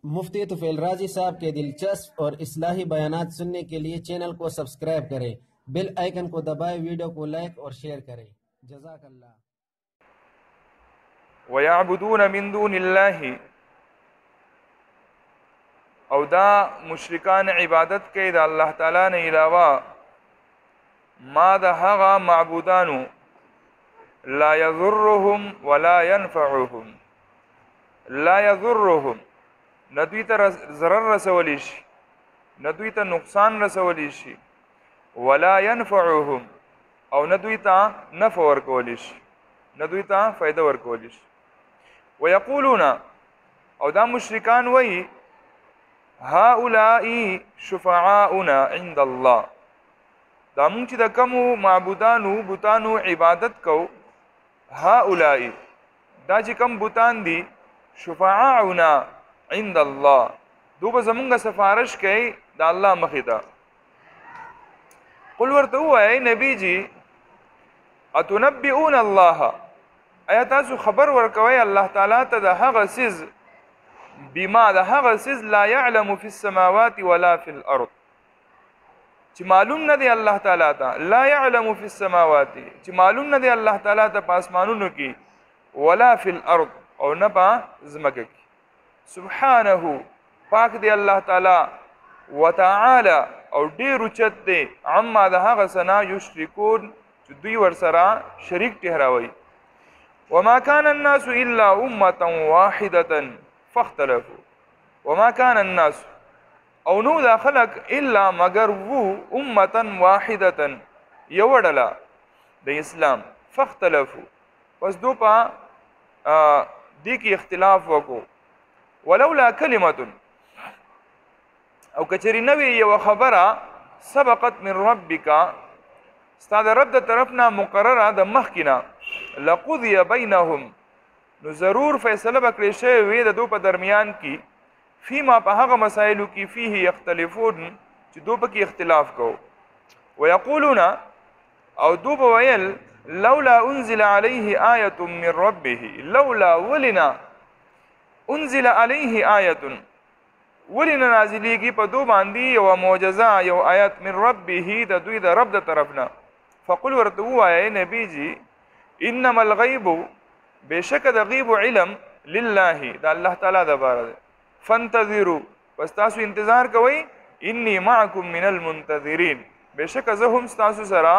मुफ्ती तुफैल राजी साहब के दिलचस्प और इस्लाही बयानात सुनने के लिए चैनल को सब्सक्राइब करें, बेल आइकन को दबाएं, वीडियो को लाइक और शेयर करें। जज़ाकल्लाह। वयअबुदून मिन दूनिल्लाहि, और दा मुशरिकान इबादत के दा अल्लाह ताला ने अलावा मा दा हगा माबूदानु ला यज़ुर्रुहुम वला यनफ़उहुम, ला यज़ुर्रुहुम न दुई ता ज़रर रसवली शी, न दुई ता नुकसान रसवली शी, वला यनफ़उहुम और न दुई ता नफ़ वर्कोली शी, न दुई ता फ़ायदा वर्कोली शी। वयक़ूलून, और दा मुशरिकान वही हाउलाई शुफ़आउना इंदल्लाह, दा मुंग ची दा कमु माबूदानु बुतानु इबादत को, हाउलाई दा ची कम बुतान दी, शुफ़आउना इंदल्लाह दो बज़मुंगा सफारश कई दा अल्लाह मखिदा। कुल वर्त हुआ है नबी जी, अतुनब्बिऊन अल्लाह, आया तासु खबर वर्कवै अल्लाह ताला ता दा हगा सिज बिमा दा हगा सिज ला यअलमु फिस समावाति वला फिल अर्द, ची मालूम न दे अल्लाह ताला ता, ला यअलमु फिस समावाति ची मालूम न दे अल्लाह ताला ता पासमानुन की, वला फिल अर्द और न पा ज़मक की। सुब्हानहु पाक दे अल्लाह ताला, व तआला और ढेर उच्चत दे, अम्मा दा हगा सना युश्रिकून जो दुई वर्सरा शरीक ठहरावई। वमा कान अन्नासु इल्ला उम्मतन वाहिदतन फख्तलफू, वमा कान अन्नासु और नो दा खलक इल्ला मगर वो उम्मतन वाहिदतन यवडला द इस्लाम, फख्तलफू बस दो पा दी की इख्तिलाफ वको, वलौला कलिमतुन और कचरी नवी ये खबरा सबकत मिन रब्बिका स्ताद रब द तरफना मुकर्ररा द मखकिना, लक़ुदिय बैनहुम नु ज़रूर फैसला बकरे शे वे द दो पर दरमियान की, फीमा पहाग मसाइलु की फीही यख्तलिफून जो दो पर की इख्तिलाफ को। वयक़ूलूना और दो बवयल लौला उन्ज़िला अलैहि आयतुम मिन रब्बिही, लौला वलिना उन्ज़िला अलैहि आयतुन वलिना नाजिली की पदो बांदी यो मोजज़ा यो आयत मिन रब्बिही द दुई द रब द तरफना। फ़कुल वर्तु आए नबी जी, इन्नमल गैबु बेशक द गैबु इल्म लिल्लाहि द अल्लाह ताला द बारद, फंतज़िरू बस तासु इंतज़ार कवई, इन्नी माअकुम मिनल मुंतज़िरीन बेशक ज़हुम तासु सरा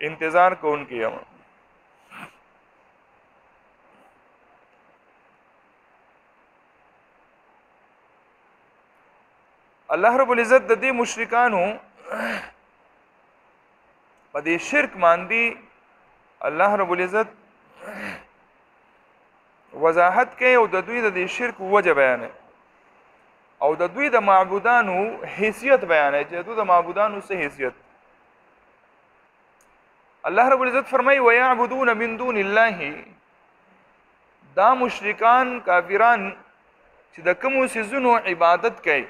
इंतज़ार कौन किया। अल्लाह रब्बुल इज़्ज़त द दे मुशरिकानु पदे शिरक मांदी, अल्लाह रब्बुल इज़्ज़त वजाहत के और द दुई द शिरक वजह बयान है और द दुई द माबूदानु हैसियत बयान है, जे द माबूदानु से हैसियत। अल्लाह रब्बुल इज़्ज़त फरमाई वयअबुदून मिन दूनिल्लाहि, दा मुशरिकान काफिरान ची द कमु सिजुनो इबादत कई,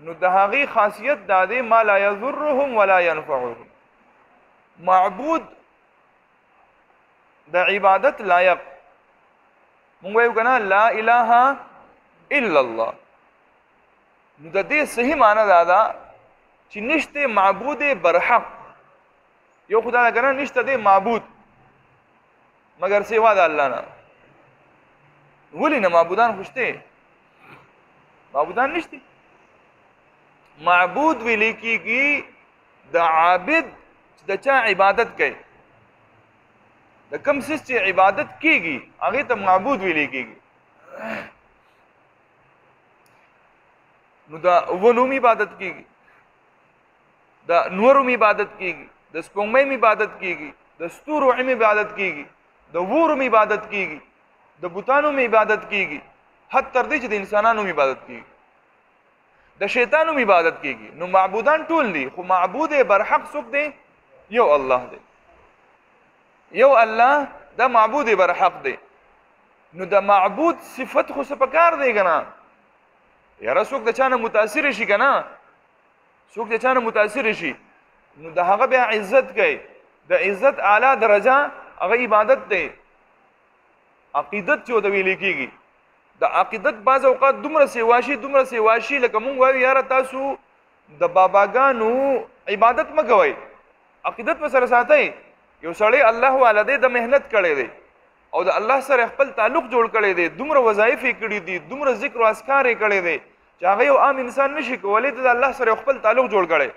नु दहागी खासियत दादे मा ला यज़ुर्रुहुम वला यनफ़उहुम, माबूद द इबादत लायक मुंगवे कना ला इलाहा इल्लल्लाह, नु द दे सही माना दादा ची निश्ते माबूद बरहक यो खुदा कना निश्ते दे माबूद मगर सेवा दा अल्लाह ना, वली ना माबूदान खुशते माबूदान निश्ते माबूद विली की द आबिद द चा इबादत के द कम सिस इबादत कीगी आगे तो माबूद विली कीगी, नु द वनुम इबादत कीगी, द नूरुम इबादत कीगी, द स्पोंगमेम इबादत कीगी, द स्तूरुम इबादत कीगी, द वूरुम इबादत कीगी, द बुतानुम इबादत कीगी, हद तरदी द इंसानानुम इबादत कीगी, द शैतानुम इबादत कीगी। नु माबूदान टूल दी खु माबूद बरहक सुख दे यो अल्लाह दे, यो अल्लाह द माबूद बरहक दे। नु द माबूद सिफत खु सपकार दे गना यारा सुख द चाना मुतासिर शी कना, सुख द चाना मुतासिर शी, नु द हगा बे इज्जत गए, द इज्जत आला दरजा अगर इबादत दे, अकीदत जो दवी लिखीगी د عقیدت بعض اوقات دومره سیوا شي لکه مونږ وایو یاره تاسو د باباګانو عبادت مه کوئ، عقیدت په سره ساتئ. یو سړی الله والا دی، د مهنت کړی دی او د الله سره خپل تعلق جوړ کړی دی، دومره وظایف یې کړي دي، دومره ذکر او اذکار یې کړی دی چې هغه یو عام انسان نشي کولی. د الله سره خپل تعلق جوړ کړی،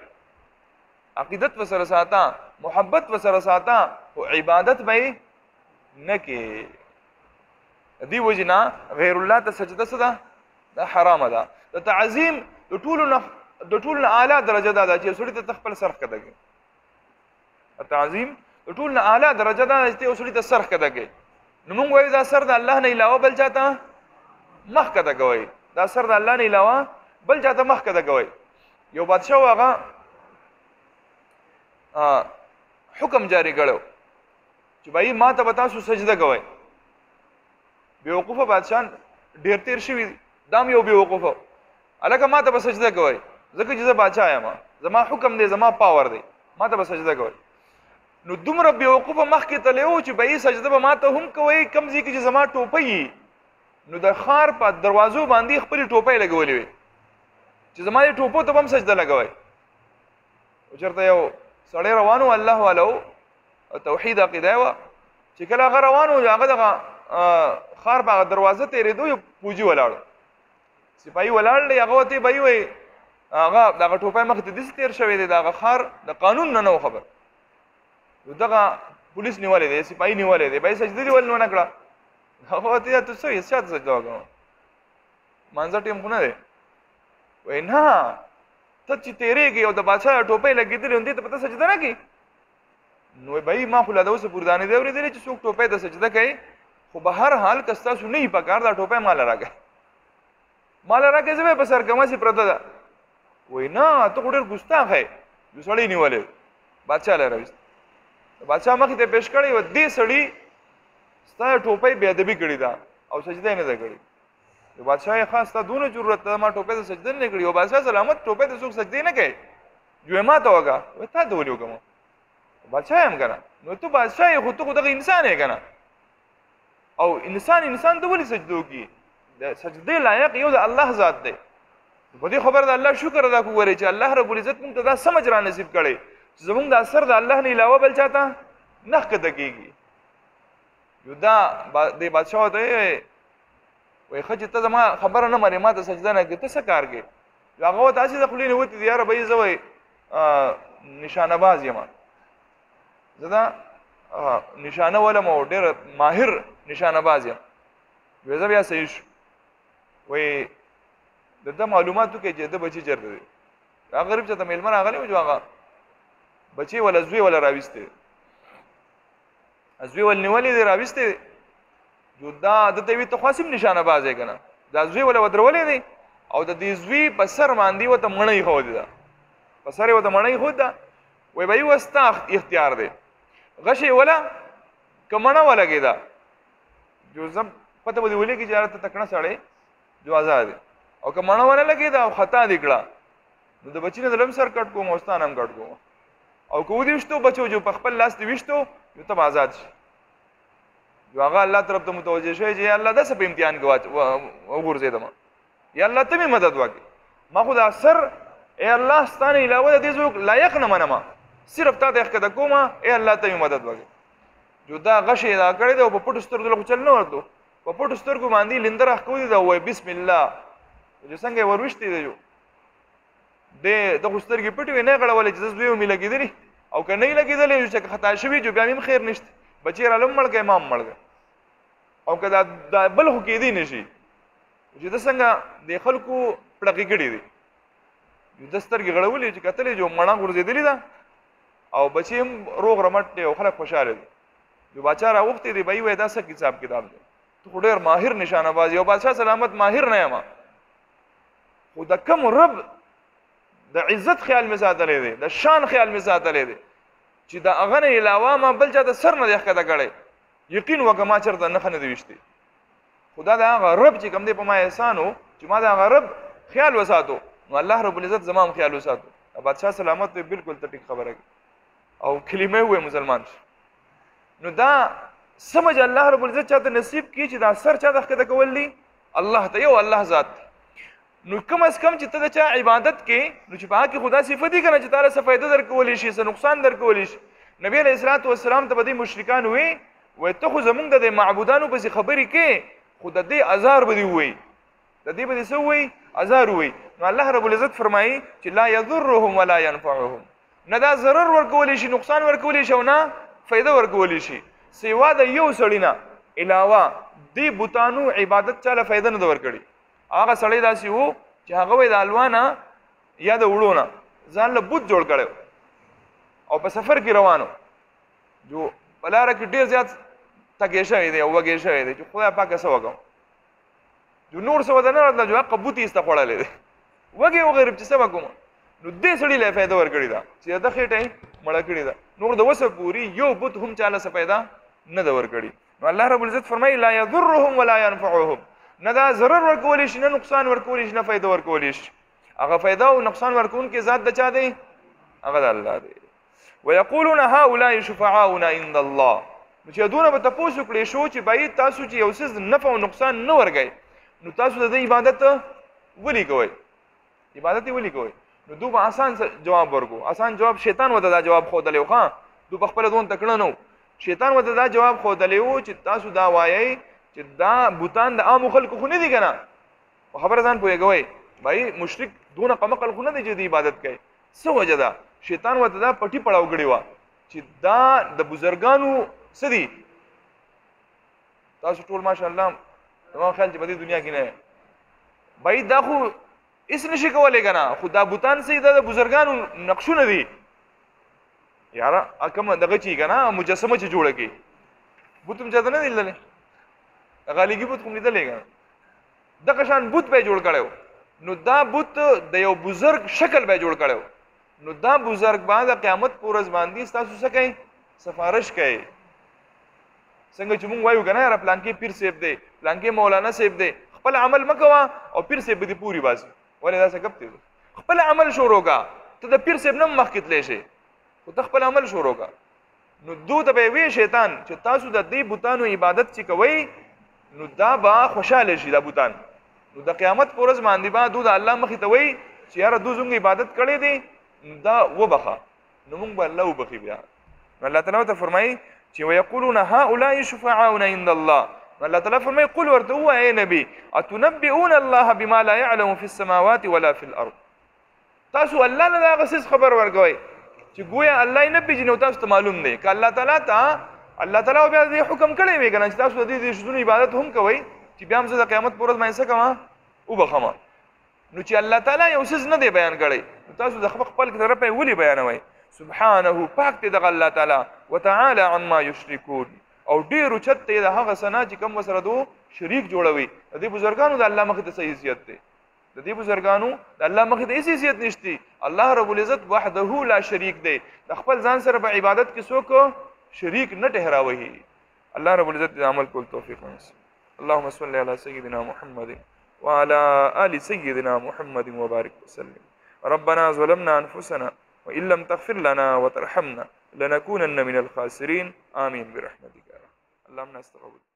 عقیدت په سره ساته، محبت په سره ساته، او عبادت به نه کې. دی وجنا غیر الله ته سجده څه ده؟ حرامه ده. د تعظیم د ټولو نه اعلی درجه ده چې سړی ته خپل سر ښکته کړي. تعظیم د ټولو نه اعلی درجه ده چې سړی ته سر ښکته کړي. نو موږ وایو دا سر د الله نه علاوه بل چاته مخ ښکته کوئ، دا سر د الله نه علاوه بل چاته مخ ښکته کوئ. یو بادشاه هغه حکم جاری کړو چې بھائی ما ته به تاسو سجده کوئ. بیوقوفه بادشاه ډیر تیر شوي، دام یو بیوقوفه، هلکه ما ته به سجده کوئ ځکه چې زه بادشاه یم، زما حکم دی، زما پاور دی، ما ته به سجده کوئ. نو دومره بیوقوفه مخکې تللی و چې بھائی سجده به ما ته هم کوئ کم ځای کې چې زما ټوپۍ، نو د ښار په دروازو باندې خپلې ټوپۍ لګولې وې چې زما دې ټوپو ته به هم سجده لګوئ. چېرته یو سړی روان و، الله والا و، توحید عقیده وه، چې کله هغه روان و هغه دغه ښار په هغه دروازه تېرېدو یو پوجي ولاړ، سپایي ولاړ دی، هغه ورته بهیي وایي هغه دغه ټوپۍ مخې ته داسې تېر شوی دی، د هغه ښار د قانون نه و خبر، نو دغه پولیس نیولی دی، سپایي نیولی دی، بهیي سجده دې ولې ونه کړه؟ هغه ورته یاره ته څه وایې؟ چا ته سجده وکړم؟ مانځه ټیم خو نه دی. وایي نه، ته چې تېرېږې او د بادشاه ټوپۍ لګېدلې نو دې ته به ته سجده نه کړې؟ نو وایي بهیي ما خو لا د اوسه پورې دا نه دی اورېدلی چې څوک ټوپۍ ته سجده کوي، خو به هر حال که ستاسو نه وي په کار دا ټوپۍ ماله راکړه، ماله راکړې، زه به یې په سر کمه سې پرته ده. وایي نه ته خو ډېر ګستاخ یې. یو سړی نیولی بادشاه له راویست، بادشاه مخې ته پیش کړی و، دې سړي ستا ټوپۍ بې ادبي کړې ده او سجده یې نه ده کړې. بادشاه یې ښه ستا دونه ضرورت ته ما ټوپۍ ته سجده نه کړې. او بادشاه سلامت ټوپۍ ته څوک سجدې نه کوي، جو ما ته وکړه. وایي تا ته ولې وکړم؟ بادشاه یم که نه؟ نو ته بادشاه یې خو ته خو دغه انسان یې که نه، او انسان ته ولې سجده وکړي؟ د سجدې لایق یو د الله ذات دی. په دې خبره د الله شکر ادا کړو چې الله رب العزت موږ ته دا سمجھ را نصیب کړی چې زموږ د اثر د الله نه علاوه بل چاته نه ښکته کېږي. یو دا دې بادشاه ورته وایي ښه چې ته زما خبره نه منې، ما ته سجده نه کوې، ته څه کار کوې؟ هغه ورته هسې د خولې نه وتې دي، یاره بهیي زه وایي نشانه باز یم، زه دا نشانه ولم او ډېر ماهر نشانه باز یم. وایي زه بیا صحیح شو. وایي د ده معلومات وکړئ چې د بچي چېرته دی. هغه غریب چېرته مېلمه راغلی و چې هغه بچی ولا زوی ولا راویستی، زوی ول نیولی دی راویستی دی. جو دا د ته وي ته خو هسې نشانه باز یې که نه، دا زوی ولا ودرولی دی او د دې زوی په سر باندې ورته مڼۍ ایښودې ده، په سر یې ورته مڼۍ ایښودې ده. وایي بهیي اوس ستا اختیار دی، غشې وله که مڼه ولګېده جو زه پته به دې ولګي چې یاره ته تکړه سړی جو آزاد دی، او که مڼه ونه لګېده او خطا دې کړه نو د بچي نه د لم سر کټ کوم او ستا نه هم کټ کوم، او که ودې ویشتو بچو جو په خپل لاس دې ویشتو نو ته به آزاد شي. جو هغه الله طرف ته متوجه شوی چې یا الله داسې په امتحان کې وغورځېدم، یا الله ته مې مدد وکړې، ما خو دا سر ای الله ستا نه علاوه د دې څوک لایق نه منم، صرف تا ته یې ښکته کوم، ای الله ته مې مدد وکړې. جو دا غش یې دا کړی دی او په پټو سترګو خو چل نه ورتلو، په پټو سترګو باندې لنده راښکولې ده. وایي بسم الله، چې څنګه یې ورویشتې دی جو د خو سترګې پټې وې نه یې غړولې چې زه زوی مې لګېدلي، او که نه یې لګېدلې چې خطا شوي جو بیا مې هم خیر نشته، بچی راله هم مړ کړه ما هم مړ کړه، او که دا بل خو کېدی نه شي چې ده څنګه د خلکو پړقې کړي دي، ده سترګې غړولې چې کتلې جو مڼه غورځېدلې ده او بچی هم روغ رمټ دی او خلک خوشحاله دي. جو باچا راوښتې دی بهیي وایي دا څه حساب کتاب دی، ته خو ډېر ماهر نشانه باز یو بادشاه سلامت ماهر نه یم، خو د کوم رب د عزت خیال مې ساتلی دی، د شان خیال مې ساتلی دی چې د هغه نه علاوه ما بل چا ته سر نه دی ښکته کړی، یقین وکړه ما چېرته نښه نه دی ویشتې. خو دا د هغه رب چې کوم دی په ما احسان و چې ما د هغه رب خیال وساتو، نو الله رب العزت زما هم خیال وساتو. بادشاه سلامت وایي بلکل ته ټیک خبره کوي او کلمې ووایي مسلمان شي. نو دا سمجھ الله رب العزت چاته نصیب کړي چې دا سر چا ته ښکته کول دي الله ته یو الله ذات. نو کم از کم چې ته د چا عبادت کې نو چې په کې خدا صفت دي کنه چې تعالی څه فائدہ درکولی شي څه نقصان درکولی شي. نبی علیہ الصلوۃ والسلام ته بدی مشرکان وې ته خو زمونږ د معبودانو په خبرې کې خود دې ازار بدی وې د دې بدی څه وې ازار وې. نو الله رب العزت فرمایي چې لا یضرهم ولا ينفعهم نه دا ضرر ورکولی شي نقصان ورکولی شي او نه فائدہ ورکولی شي سیوا د یو سړی نه علاوه دی بوتانو عبادت چاله فائدہ نه ورکړي. هغه سړی داسې وو چې هغه وې د الوانه یا د وړونه ځان له بوت جوړ کړو او په سفر کې روانو جو بلاره کې ډیر زیات تګې شوی دی او وګې شوی دی چې خدای پاک څه وکړو جو نور څه ودانه راځي جو قبوتی استخوړلې دی وګې او غریب چې څه وکړو نو دې سړی له فائدہ ورکړي دا چې د خېټه مړه کړی دا نور د وسه پوری یو بوت هم چاله څه فائدہ نه دا ورکړي. نو الله رب العزت فرمایي لا يضرهم ولا ينفعهم نه دا ضرر ورکولی شي نه نقصان ورکولی شي نه فائدہ ورکولی شي. هغه فائدہ او نقصان ورکون کې ذات د چا دی هغه د الله دی. ويقولون هؤلاء شفعاؤنا عند الله نو چې دونه به تاسو کړی شو چې باید تاسو چې یو څه نفع او نقصان نه ورګي نو تاسو د عبادت ولي کوئ عبادت ولي کوئ. نو دوی به آسان جواب ورکو آسان جواب شیطان وته دا جواب خو دلیو ښا دوی خپل دون تکړه نو شیطان وته دا جواب خو دلیو چې تاسو دا وایي چې دا بوتان د عام خلکو خو نه دي کنه خبره ځان پوهیږئ بھائی مشرک دونه قمقل خو نه دي چې د عبادت کوي څه وجه ده شیطان وته دا پټي پړاو غړي وا چې دا د بزرګانو سدي تاسو ټول ماشاءالله نو خیال چې په دې دنیا کې نه بھائی دا خو اس نشي کولای کنه خدا بوتان سي د بزرګانو نقشونه دي یاره اکم دغه چی کنه مجسمه چې جوړه کی بوتم ځد نه دي غالیږي بوت کوم لیدلې کنه دغه شان بوت به جوړ کړو نو دا بوت د یو بزرګ شکل به جوړ کړو نو دا بزرګ باندې قیامت پورز باندې تاسو څه کوي سفارش کوي څنګه چې مونږ وایو کنه یاره پلان کې پیر سیب دی پلان کې مولانا سیب دی خپل عمل مکوا او پیر سیب دې پوری باسي ولې دا څه کپتی خپل عمل شروع کا ته د پیر سیب نم مخ کتلې شي او ته خپل عمل شروع کا نو دوی ته به وی شیطان چې تاسو د دې بوتانو عبادت چې کوي نو دا با خوشاله شي دا بوتان نو د قیامت پورز باندې با دوی د الله مخ ته وی چې یاره دوی زموږ عبادت کړي دي دا وبخه نو موږ به الله وبخي بیا. الله تعالی ته فرمایي چې ويقولون هؤلاء شفعاؤنا عند الله الله تعالی فرمایي قل ورته هو اي نبي اتنبئون الله بما لا يعلم في السماوات ولا في الارض تاسو الله نه دا غسیس خبر ورکوي چې ګویا الله نه پیژنو تاسو ته معلوم دی ک الله تعالی بیا دې حکم کړی وي کنه چې تاسو دې شذون عبادت هم کوي چې بیا هم د قیامت پورز باندې څه کوه او بخمه نو چې الله تعالی یو څه نه دی بیان کړی تاسو د خپل طرفه ولي بیانوي سبحانه پاک دې د الله تعالی وتعالى عما يشركون او ډیر چت د هغه سنا چې کوم سره دو شریک جوړوي د دې بزرګانو د الله مخ ته صحیح حیثیت دی د دې بزرګانو د الله مخ ته هیڅ حیثیت نشتی الله رب العزت وحده لا شریک دی د خپل ځان سره په عبادت کې څوک شریک نه ټهراوي. الله رب العزت د عمل کول توفیق ورکړي. اللهم صل على سيدنا محمد وعلى آل سيدنا محمد وبارك وسلم. ربنا ظلمنا أنفسنا وإن لم تغفر لنا وترحمنا لنكونن من الخاسرين آمين برحمتك. اللهم نستغفرك.